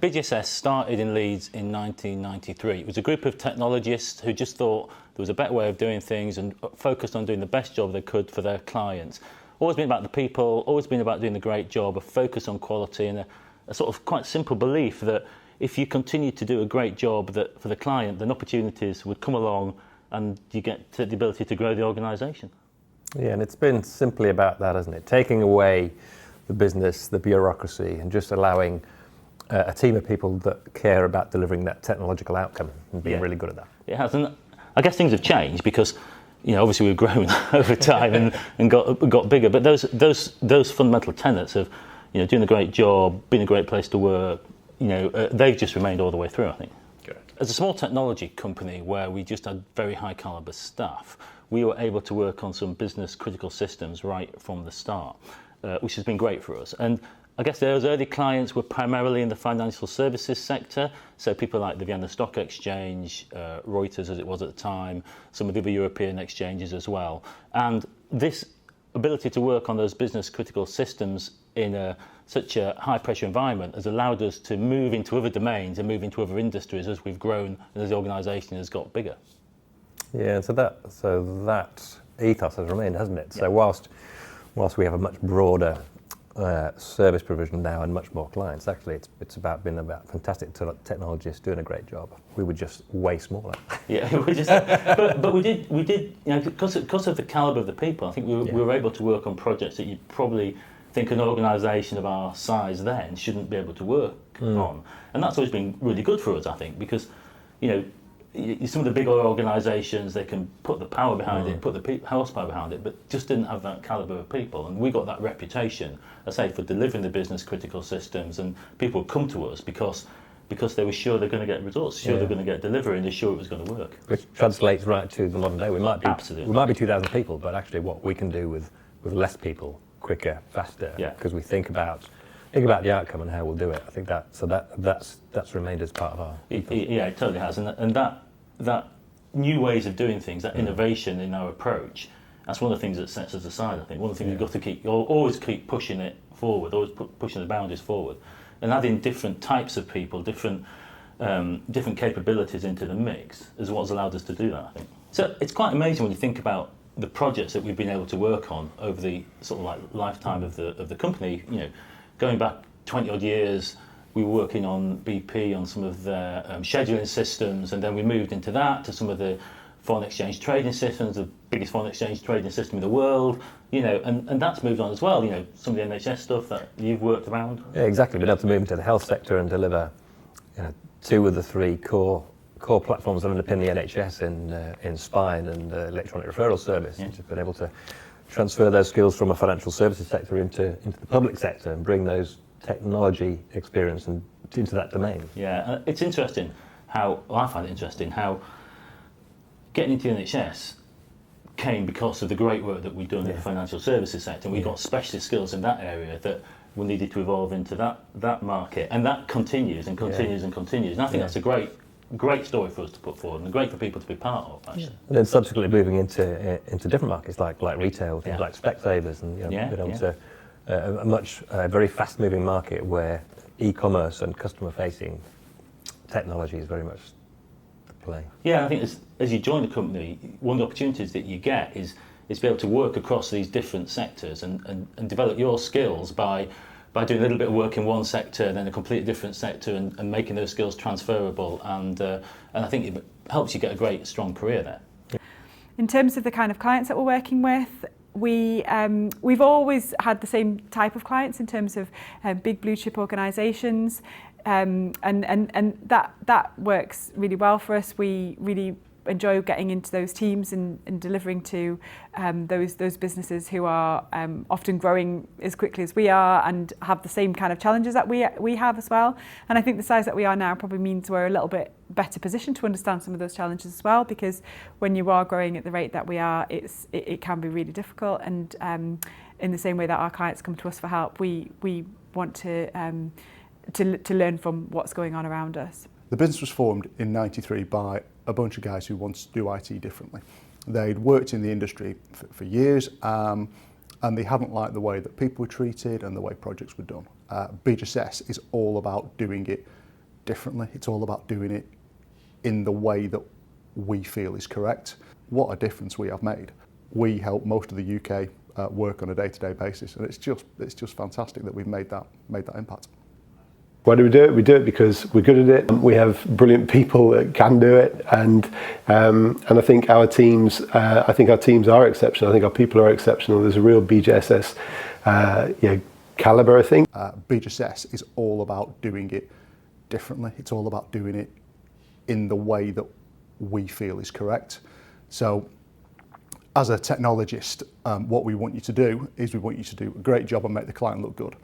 bjss started in Leeds in 1993. It was a group of technologists who just thought there was a better way of doing things and focused on doing the best job they could for their clients. Always been about the people, always been about doing the great job, a focus on quality, and a sort of quite simple belief that if you continue to do a great job that for the client, then opportunities would come along and you get the ability to grow the organisation. Yeah, and it's been simply about that, hasn't it? Taking away the business, the bureaucracy, and just allowing a team of people that care about delivering that technological outcome and being really good at that. It has, and I guess things have changed because, obviously we've grown over time and got bigger. But those fundamental tenets of, doing a great job, being a great place to work, they've just remained all the way through, I think. Good. As a small technology company where we just had very high caliber staff, we were able to work on some business critical systems right from the start, which has been great for us. And I guess those early clients were primarily in the financial services sector, so people like the Vienna Stock Exchange, Reuters as it was at the time, some of the other European exchanges as well. And this ability to work on those business critical systems in such a high pressure environment has allowed us to move into other domains and move into other industries as we've grown and as the organisation has got bigger. Yeah, so that ethos has remained, hasn't it? Yeah. So whilst we have a much broader service provision now and much more clients, actually it's been about fantastic technologists doing a great job. We were just way smaller. Yeah, but we did because of the calibre of the people. I think we were able to work on projects that you'd probably think an organisation of our size then shouldn't be able to work on, and that's always been really good for us, I think, because some of the bigger organisations, they can put the power behind it, put the horsepower behind it, but just didn't have that calibre of people. And we got that reputation, I say, for delivering the business critical systems, and people would come to us because they were sure they're going to get results, sure they're going to get delivery, and they're sure it was going to work. Which translates right to the modern day. We might be Absolutely. We might be 2,000 people, but actually what we can do with less people, quicker, faster, because we think about the outcome and how we'll do it. I think that's remained as part of our ethos. Yeah, it totally has, and that new ways of doing things, that innovation in our approach, that's one of the things that sets us aside. I think one of the things you've got to always keep pushing it forward, always pushing the boundaries forward, and adding different types of people, different capabilities into the mix is what's allowed us to do that, I think. So it's quite amazing when you think about the projects that we've been able to work on over the sort of like lifetime of the company. Going back 20 odd years, we were working on BP on some of their scheduling systems, and then we moved into that to some of the foreign exchange trading systems, the biggest foreign exchange trading system in the world, and that's moved on as well. Some of the NHS stuff that you've worked around. Yeah, exactly. We've been able to move into the health sector and deliver 2 of the 3 core platforms that underpin the NHS in spine and electronic referral service. Yeah. We've been able to transfer those skills from a financial services sector into the public sector and bring those technology experience into that domain. Yeah, it's interesting I find it interesting how getting into the NHS came because of the great work that we've done in the financial services sector, and we got specialist skills in that area that we needed to evolve into that market, and that continues and continues and continues. And I think that's a great story for us to put forward and great for people to be part of, actually. And then subsequently moving into different markets like retail, things like Specsavers, and being able to a very fast-moving market where e-commerce and customer-facing technology is very much the play. Yeah, I think as you join the company, one of the opportunities that you get is to be able to work across these different sectors and develop your skills by doing a little bit of work in one sector, then a completely different sector, and making those skills transferable. And I think it helps you get a great, strong career there. In terms of the kind of clients that we're working with, we've always had the same type of clients in terms of big blue chip organisations, and that works really well for us. We really enjoy getting into those teams and delivering to those businesses who are often growing as quickly as we are and have the same kind of challenges that we have as well. And I think the size that we are now probably means we're a little bit better positioned to understand some of those challenges as well, because when you are growing at the rate that we are, it can be really difficult. And in the same way that our clients come to us for help, we want to learn from what's going on around us. The business was formed in '93 by a bunch of guys who wanted to do IT differently. They'd worked in the industry for years, and they hadn't liked the way that people were treated and the way projects were done. bjss is all about doing it differently. It's all about doing it in the way that we feel is correct. What a difference we have made. We help most of the UK work on a day-to-day basis, and it's just fantastic that we've made that impact. Why do we do it? We do it because we're good at it. We have brilliant people that can do it, and I think our teams are exceptional. I think our people are exceptional. There's a real BJSS calibre, I think. bjss is all about doing it differently. It's all about doing it in the way that we feel is correct. So as a technologist, what we want you to do is we want you to do a great job and make the client look good.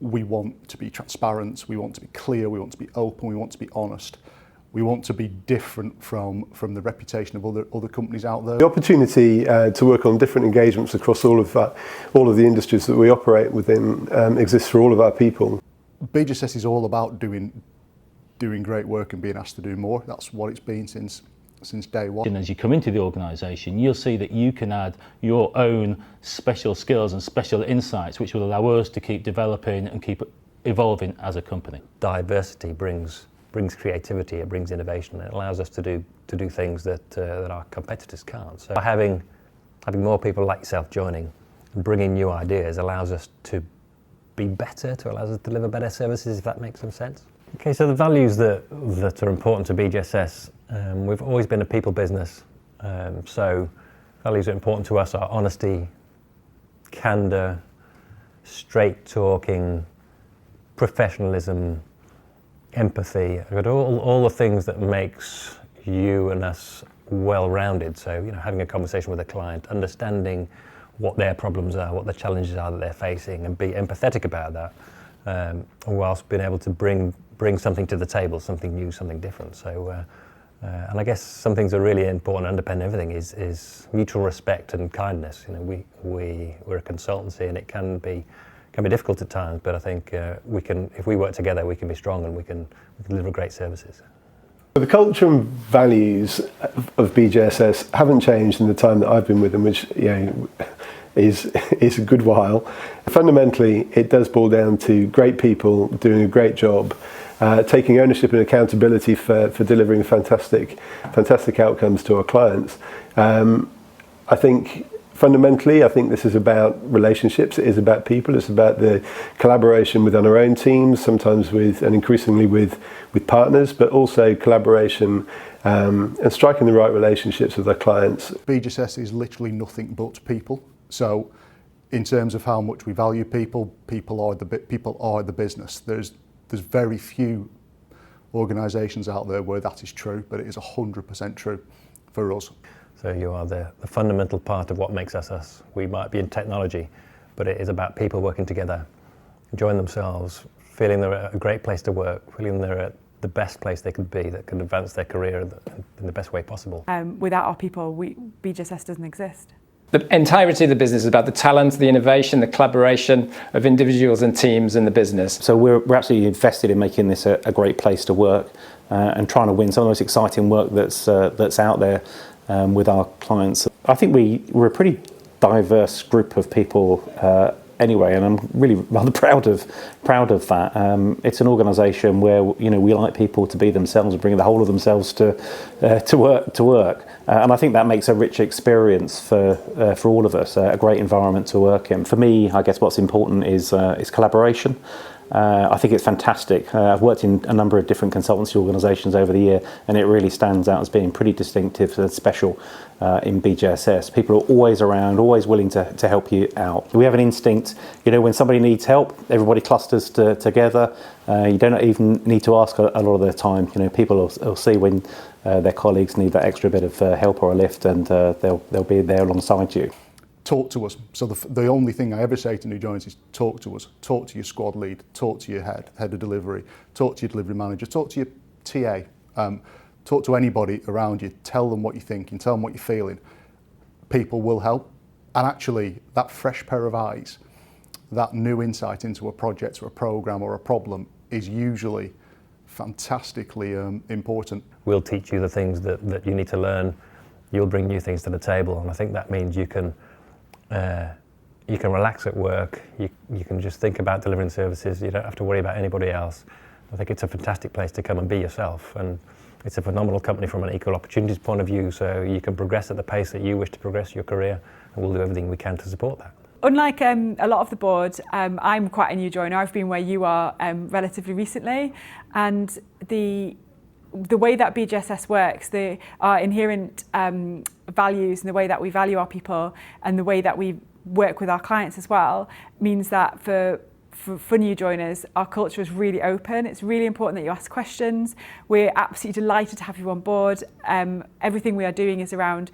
We want to be transparent, we want to be clear, we want to be open, we want to be honest. We want to be different from the reputation of other companies out there. The opportunity to work on different engagements across all of the industries that we operate within exists for all of our people. bjss is all about doing great work and being asked to do more. That's what it's been since day one. And as you come into the organisation, you'll see that you can add your own special skills and special insights, which will allow us to keep developing and keep evolving as a company. Diversity brings creativity, it brings innovation, it allows us to do things that our competitors can't. So having more people like yourself joining and bringing new ideas allows us to be better, allows us to deliver better services, if that makes some sense. Okay, so the values that are important to BJSS, we've always been a people business, so values that are important to us are honesty, candour, straight talking, professionalism, empathy, all the things that makes you and us well-rounded. So, having a conversation with a client, understanding what their problems are, what the challenges are that they're facing, and be empathetic about that, whilst being able to bring something to the table, something new, something different. So, and I guess some things that are really important, underpin everything, is mutual respect and kindness. We're a consultancy, and it can be difficult at times, but I think if we work together, we can be strong and we can deliver great services. The culture and values of BJSS haven't changed in the time that I've been with them, which is a good while. Fundamentally, it does boil down to great people doing a great job, taking ownership and accountability for delivering fantastic outcomes to our clients. Fundamentally, I think this is about relationships. It is about people. It's about the collaboration within our own teams, sometimes and increasingly with partners, but also collaboration and striking the right relationships with our clients. bjss is literally nothing but people. So, in terms of how much we value people, people are the business. There's very few organisations out there where that is true, but it is 100% true for us. So you are the fundamental part of what makes us us. We might be in technology, but it is about people working together, enjoying themselves, feeling they're at a great place to work, feeling they're at the best place they could be, that can advance their career in the best way possible. Without our people, BJSS doesn't exist. The entirety of the business is about the talent, the innovation, the collaboration of individuals and teams in the business. So we're absolutely invested in making this a great place to work and trying to win some of the most exciting work that's out there with our clients. I think we're a pretty diverse group of people anyway, and I'm really rather proud of that. It's an organisation where we like people to be themselves and bring the whole of themselves to work, and I think that makes a rich experience for all of us. A great environment to work in. For me, I guess what's important is collaboration. I think it's fantastic. I've worked in a number of different consultancy organisations over the year, and it really stands out as being pretty distinctive and special in BJSS. People are always around, always willing to help you out. We have an instinct, when somebody needs help, everybody clusters together. You don't even need to ask a lot of the time. People will see when their colleagues need that extra bit of help or a lift, and they'll be there alongside you. Talk to us. So the only thing I ever say to new joiners is talk to us. Talk to your squad lead, talk to your head of delivery, talk to your delivery manager, talk to your TA, talk to anybody around you, tell them what you're thinking, tell them what you're feeling. People will help. And actually, that fresh pair of eyes, that new insight into a project or a programme or a problem is usually fantastically important. We'll teach you the things that you need to learn. You'll bring new things to the table, and I think that means you can relax at work, you can just think about delivering services, you don't have to worry about anybody else. I think it's a fantastic place to come and be yourself, and it's a phenomenal company from an equal opportunities point of view, so you can progress at the pace that you wish to progress your career, and we'll do everything we can to support that. Unlike a lot of the board, I'm quite a new joiner. I've been where you are relatively recently, and the way that bjss works, our inherent values and the way that we value our people and the way that we work with our clients as well means that for new joiners, our culture is really open. It's really important that you ask questions. We're absolutely delighted to have you on board. Everything we are doing is around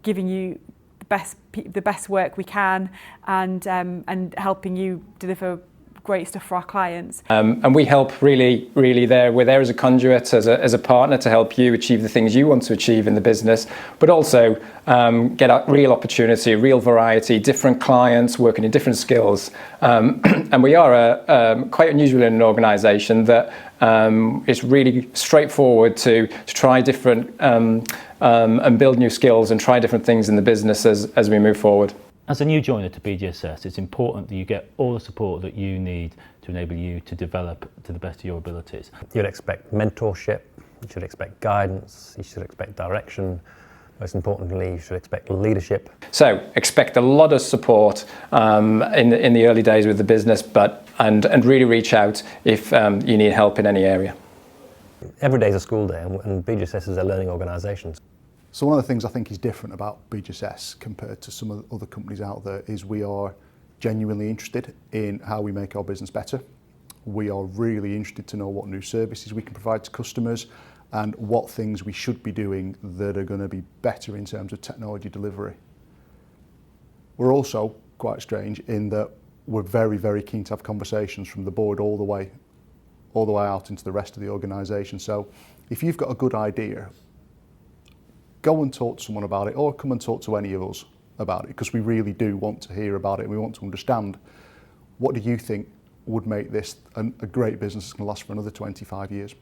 giving you the best work we can and helping you deliver great stuff for our clients. And we help really there. We're there as a conduit, as a partner to help you achieve the things you want to achieve in the business, but also get a real opportunity, real variety, different clients working in different skills. And we are quite unusual in an organisation that is really straightforward to try different and build new skills and try different things in the business as we move forward. As a new joiner to bjss, it's important that you get all the support that you need to enable you to develop to the best of your abilities. You'd expect mentorship, you should expect guidance, you should expect direction. Most importantly, you should expect leadership. So expect a lot of support in the early days with the business, and really reach out if you need help in any area. Every day is a school day, and bjss is a learning organisation. So one of the things I think is different about bjss compared to some of the other companies out there is we are genuinely interested in how we make our business better. We are really interested to know what new services we can provide to customers and what things we should be doing that are going to be better in terms of technology delivery. We're also quite strange in that we're very, very keen to have conversations from the board all the way out into the rest of the organisation. So if you've got a good idea, go and talk to someone about it, or come and talk to any of us about it, because we really do want to hear about it and we want to understand what do you think would make this a great business that's going to last for another 25 years.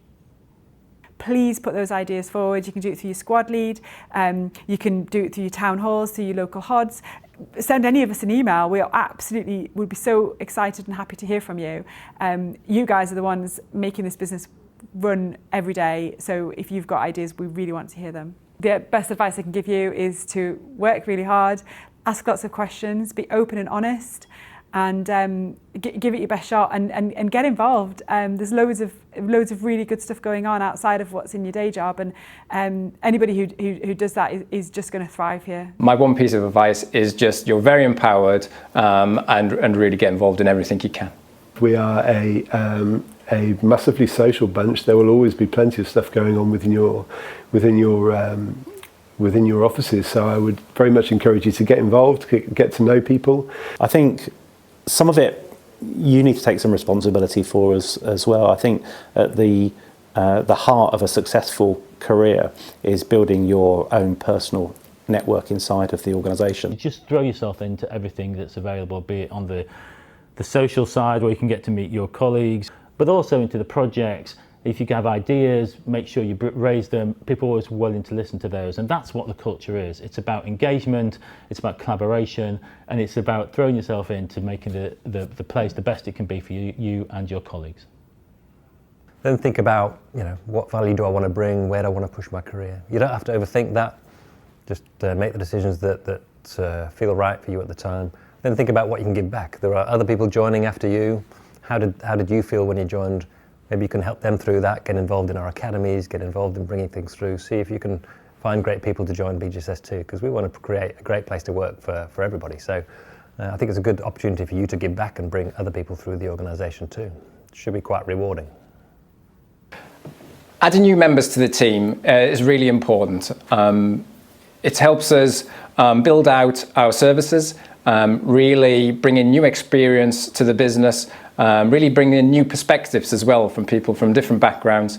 Please put those ideas forward. You can do it through your squad lead, you can do it through your town halls, through your local HODs. Send any of us an email. We'd be so excited and happy to hear from you. You guys are the ones making this business run every day, so if you've got ideas, we really want to hear them. The best advice I can give you is to work really hard, ask lots of questions, be open and honest, and give it your best shot and get involved. There's loads of really good stuff going on outside of what's in your day job, and anybody who does that is just going to thrive here. My one piece of advice is just you're very empowered and really get involved in everything you can. We are a massively social bunch. There will always be plenty of stuff going on within your offices. So I would very much encourage you to get involved, get to know people. I think some of it you need to take some responsibility for as well. I think at the heart of a successful career is building your own personal network inside of the organisation. Just throw yourself into everything that's available, be it on the social side where you can get to meet your colleagues, but also into the projects. If you have ideas, make sure you raise them. People are always willing to listen to those, and that's what the culture is. It's about engagement, it's about collaboration, and it's about throwing yourself into making the place the best it can be for you and your colleagues. Then think about, what value do I want to bring, where do I want to push my career. You don't have to overthink that. Just make the decisions that feel right for you at the time. Then think about what you can give back. There are other people joining after you. How did you feel when you joined? Maybe you can help them through that, get involved in our academies, get involved in bringing things through, see if you can find great people to join bjss too, because we want to create a great place to work for everybody. So I think it's a good opportunity for you to give back and bring other people through the organisation too. It should be quite rewarding. Adding new members to the team is really important. It helps us build out our services, really bring in new experience to the business, really bring in new perspectives as well from people from different backgrounds,